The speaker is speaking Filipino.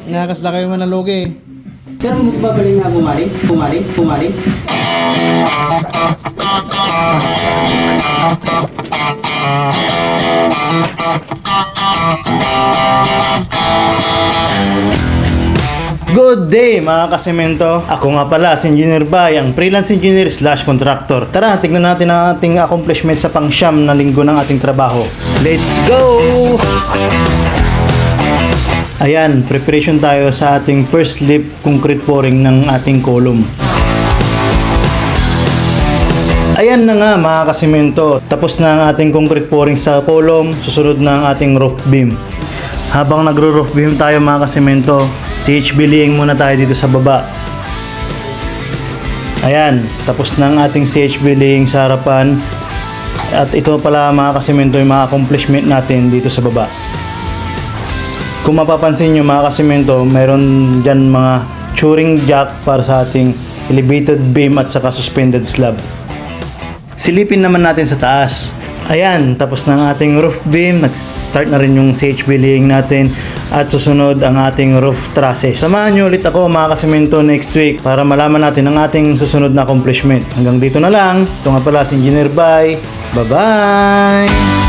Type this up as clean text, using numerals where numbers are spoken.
Inakas na kayo man ng lugi. Sir, magbabaling nga pumaling. Good day mga kasemento! Ako nga pala si Engineer Bay, ang freelance engineer / contractor. Tara, tignan natin ang ating accomplishment sa pang-siyam na linggo ng ating trabaho. Let's go! Ayan, preparation tayo sa ating first slip concrete pouring ng ating column. Ayan na nga mga kasemento, tapos na ang ating concrete pouring sa column, susunod na ang ating roof beam. Habang nagro-roof beam tayo mga kasemento, CHB laying muna tayo dito sa baba. Ayan, tapos na ang ating CHB laying sa harapan. At ito pala mga kasemento yung mga accomplishment natin dito sa baba. Kung mapapansin nyo mga kasemento, mayroon dyan mga churing jack para sa ating elevated beam at saka suspended slab. Silipin naman natin sa taas. Ayan, tapos na ang ating roof beam, nag-start na rin yung CHB laying natin at susunod ang ating roof trusses. Samahan nyo ulit ako mga kasemento next week para malaman natin ang ating susunod na accomplishment. Hanggang dito na lang. Ito nga pala si Engineer Bay. Bye-bye!